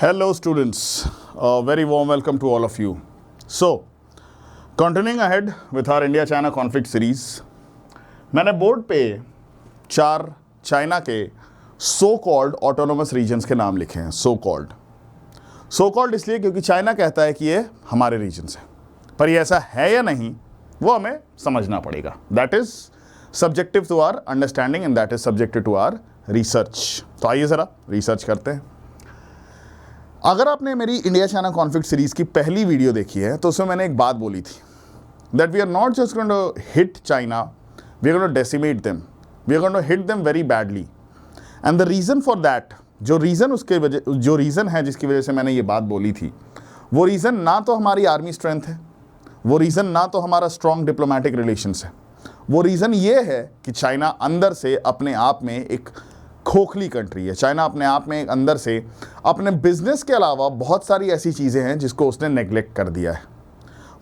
Hello students, very warm welcome to all of you. So, continuing ahead with our India-China conflict series, मैंने board पे 4 China के so called autonomous regions के नाम लिखे हैं. So called इसलिए क्योंकि चाइना कहता है कि ये हमारे रीजन्स हैं, पर ये ऐसा है या नहीं वो हमें समझना पड़ेगा. That is subjective to our understanding and that is subjective to our research. तो आइए ज़रा रिसर्च करते हैं. अगर आपने मेरी इंडिया चाइना कॉन्फ्लिक्ट सीरीज़ की पहली वीडियो देखी है तो उसमें मैंने एक बात बोली थी that we are not just going to hit China, we are going to decimate them, we are going to hit them very badly. And the reason for that, जो रीज़न है जिसकी वजह से मैंने ये बात बोली थी, वो रीज़न ना तो हमारी आर्मी स्ट्रेंथ है, वो रीज़न ना तो हमारा स्ट्रॉन्ग डिप्लोमेटिक रिलेशंस है. वो रीज़न ये है कि चाइना अंदर से अपने आप में एक खोखली कंट्री है. चाइना अपने आप में एक अंदर से अपने बिजनेस के अलावा बहुत सारी ऐसी चीज़ें हैं जिसको उसने नेग्लेक्ट कर दिया है.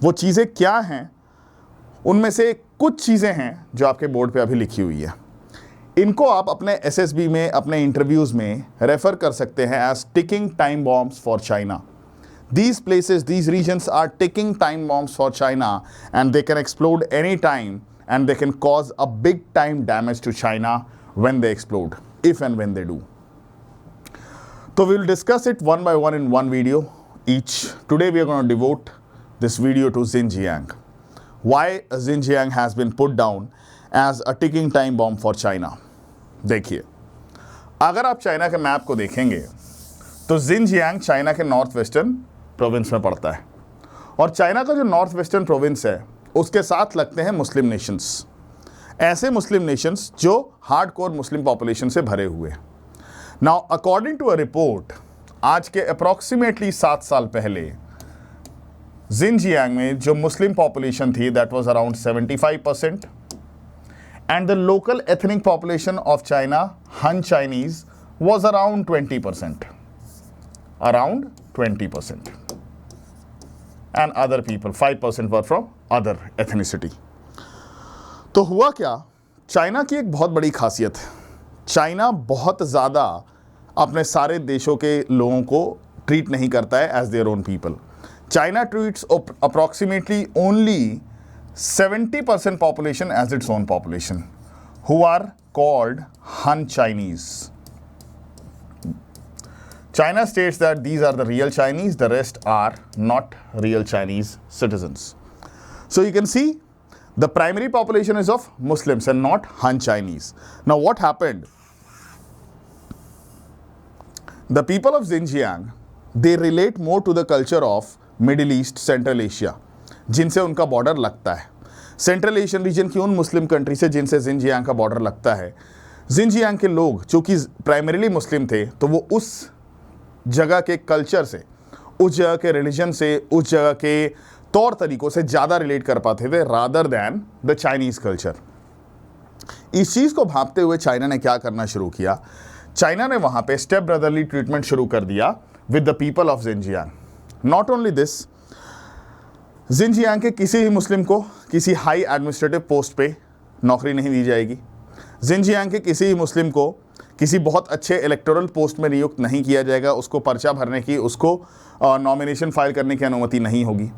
वो चीज़ें क्या हैं? उनमें से कुछ चीज़ें हैं जो आपके बोर्ड पे अभी लिखी हुई है. इनको आप अपने एसएसबी में, अपने इंटरव्यूज़ में रेफ़र कर सकते हैं as ticking time bombs for China. These places, these regions are ticking time bombs for China and they can explode any time and they can cause a big time damage to China when they explode, if and when they do. So we will discuss it one by one in one video each. Today we are going to devote this video to Xinjiang. Why Xinjiang has been put down as a ticking time bomb for China. देखिए, अगर आप China के map को देखेंगे तो Xinjiang China के north western province में पड़ता है और चाइना का जो नॉर्थ वेस्टर्न प्रोविंस है उसके साथ लगते हैं मुस्लिम नेशंस. ऐसे मुस्लिम नेशंस जो हार्डकोर मुस्लिम पॉपुलेशन से भरे हुए हैं. Now according to a report, आज के अप्रॉक्सीमेटली 7 साल पहले Xinjiang में जो मुस्लिम पॉपुलेशन थी that was around 75% and the local ethnic population of China, Han Chinese, was around 20%. Around 20%. And other people, 5% were from other ethnicity. तो हुआ क्या? चाइना की एक बहुत बड़ी खासियत है, चाइना बहुत ज़्यादा अपने सारे देशों के लोगों को ट्रीट नहीं करता है as their own people. China treats approximately only 70% population as its own population, who are called Han Chinese. China states that these are the real Chinese, the rest are not real Chinese citizens. So you can see the primary population is of Muslims and not Han Chinese. Now what happened? The people of Xinjiang, they relate more to the culture of Middle East, Central Asia, जिनसे उनका border लगता है. Central Asian region की उन Muslim country से जिनसे Xinjiang का border लगता है. Xinjiang के लोग चूँकि प्राइमरीली मुस्लिम थे तो वो उस जगह के कल्चर से, उस जगह के रिलीजन से, उस जगह के तौर तरीक़ों से ज़्यादा रिलेट कर पाते थे rather than the Chinese culture. इस चीज़ को भांपते हुए चाइना ने क्या करना शुरू किया? चाइना ने वहाँ पे स्टेप ब्रदरली ट्रीटमेंट शुरू कर दिया with the people of Xinjiang. Not only this, Xinjiang के किसी भी मुस्लिम को किसी हाई एडमिनिस्ट्रेटिव पोस्ट पे नौकरी नहीं दी जाएगी. Xinjiang के किसी भी मुस्लिम को किसी बहुत अच्छे इलेक्टोरल पोस्ट में नियुक्त नहीं किया जाएगा. उसको पर्चा भरने की, उसको नॉमिनेशन फाइल करने की अनुमति नहीं होगी.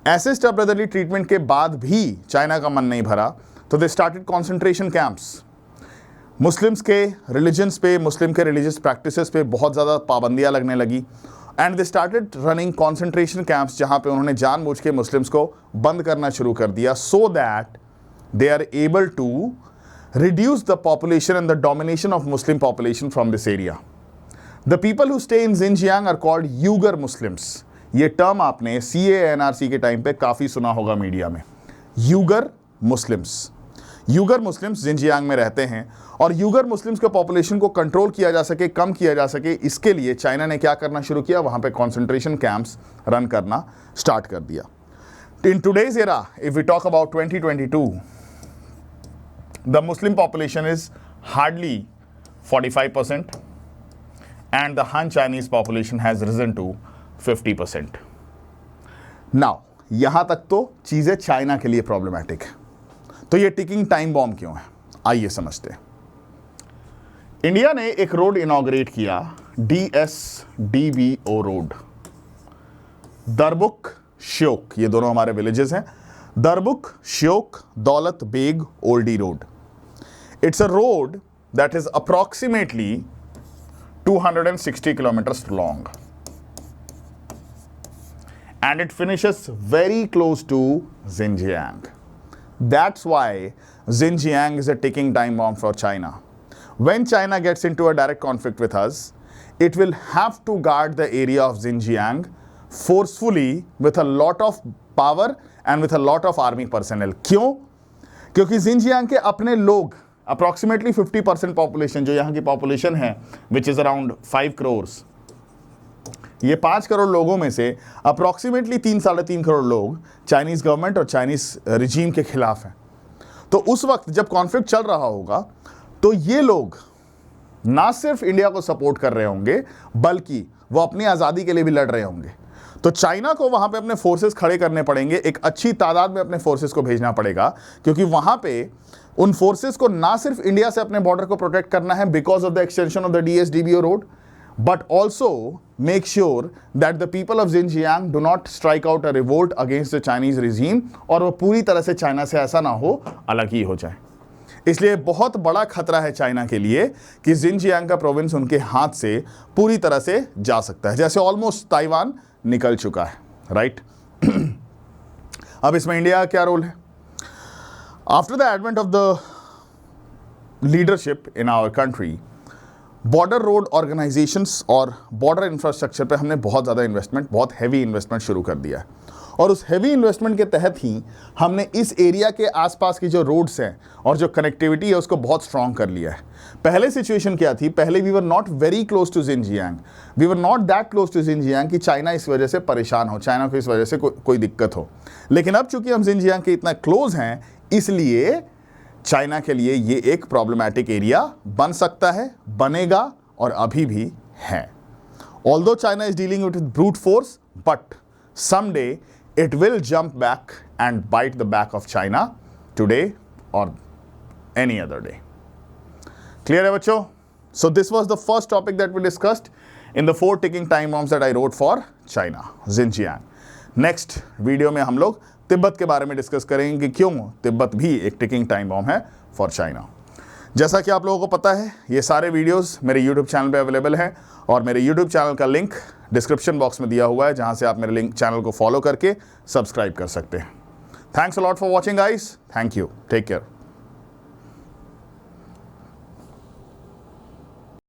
ऐसे स्टेप ब्रदरली ट्रीटमेंट के बाद भी चाइना का मन नहीं भरा तो they started concentration camps. Muslims के रिलीजन्स पे, मुस्लिम के रिलीजियस प्रैक्टिसेस पे बहुत ज़्यादा पाबंदियाँ लगने लगी and they started running concentration camps जहाँ पे उन्होंने जानबूझ के मुस्लिम्स को बंद करना शुरू कर दिया so that they are able to reduce the population and the domination of Muslim population from this area. The people who stay in Xinjiang are called Uyghur Muslims. ये टर्म आपने CA/NRC के time पे काफ़ी सुना होगा media में. Uyghur Muslims. Uyghur Muslims Xinjiang में रहते हैं और Uyghur Muslims के पॉपुलेशन को कंट्रोल किया जा सके, कम किया जा सके, इसके लिए चाइना ने क्या करना शुरू किया? वहाँ पे कॉन्सेंट्रेशन कैंप्स रन करना स्टार्ट कर दिया. In today's era, if we talk about 2022, the Muslim population is hardly 45% and the Han Chinese population has risen to 50%. Now, यहाँ तक तो चीज़ें चाइना के लिए प्रॉब्लमैटिक है. तो ये टिकिंग टाइम बॉम्ब क्यों है? आइए समझते हैं. इंडिया ने एक रोड इनॉग्रेट किया DSDBO रोड, दरबुक श्योक, ये दोनों हमारे विलेजेस हैं, Darbuk Shyok Daulat Beg Oldi road. It's a road that is approximately 260 kilometers long and it finishes very close to Xinjiang. That's why Xinjiang is a ticking time bomb for China. When China gets into a direct conflict with us, it will have to guard the area of Xinjiang forcefully with a lot of power and with a lot of army personnel. क्यों? क्योंकि Xinjiang के अपने लोग approximately 50% population, जो यहाँ की population है which is around 5 crore, ये 5 करोड़ लोगों में से अप्रॉक्सीमेटली 3-3.5 करोड़ लोग चाइनीज़ गवर्नमेंट और चाइनीज़ रिजीम के खिलाफ हैं. तो उस वक्त जब कॉन्फ्लिक्ट चल रहा होगा तो ये लोग ना सिर्फ इंडिया को सपोर्ट कर रहे होंगे बल्कि वो अपनी आज़ादी के लिए भी लड़ रहे होंगे. तो चाइना को वहाँ पे अपने फोर्सेस खड़े करने पड़ेंगे, एक अच्छी तादाद में अपने फोर्सेस को भेजना पड़ेगा, क्योंकि वहाँ पे उन फोर्सेस को ना सिर्फ इंडिया से अपने बॉर्डर को प्रोटेक्ट करना है because of the extension of the DSDBO road, but also make sure that the people of Xinjiang do not strike out a revolt against the Chinese regime और वो पूरी तरह से चाइना से ऐसा ना हो अलग ही हो जाए. इसलिए बहुत बड़ा खतरा है चाइना के लिए कि Xinjiang का प्रोविंस उनके हाथ से पूरी तरह से जा सकता है, जैसे ऑलमोस्ट ताइवान निकल चुका है, राइट. अब इसमें इंडिया का क्या रोल है? After the advent of the leadership in our country, border road organisations और बॉर्डर इंफ्रास्ट्रक्चर पे हमने बहुत ज़्यादा इन्वेस्टमेंट, बहुत हैवी इन्वेस्टमेंट शुरू कर दिया है. और उस हैवी इन्वेस्टमेंट के तहत ही हमने इस एरिया के आसपास की जो रोड्स हैं और जो कनेक्टिविटी है उसको बहुत स्ट्रॉन्ग कर लिया है. पहले सिचुएशन क्या थी? पहले we were not very close to Xinjiang, we were not that close to Xinjiang कि चाइना इस वजह से परेशान हो, चाइना को इस वजह से कोई दिक्कत हो. लेकिन अब चूंकि हम Xinjiang के इतना क्लोज हैं, इसलिए चाइना के लिए ये एक प्रॉब्लमैटिक एरिया बन सकता है, बनेगा और अभी भी है. Although China is dealing with brute force, but someday it will jump back and bite the back of China today or any other day. Clear hai bachcho? So this was the first topic that we discussed in the 4 ticking time bombs that I wrote for China, Xinjiang. Next video में हम लोग तिब्बत के बारे में discuss करेंगे कि क्यों तिब्बत भी एक टिकिंग टाइम बॉम्ब है फॉर चाइना. जैसा कि आप लोगों को पता है, ये सारे वीडियोस मेरे YouTube चैनल पे अवेलेबल हैं और मेरे YouTube चैनल का लिंक डिस्क्रिप्शन बॉक्स में दिया हुआ है, जहां से आप मेरे चैनल को फॉलो करके सब्सक्राइब कर सकते हैं. Thanks a lot for watching guys. Thank you. Take care.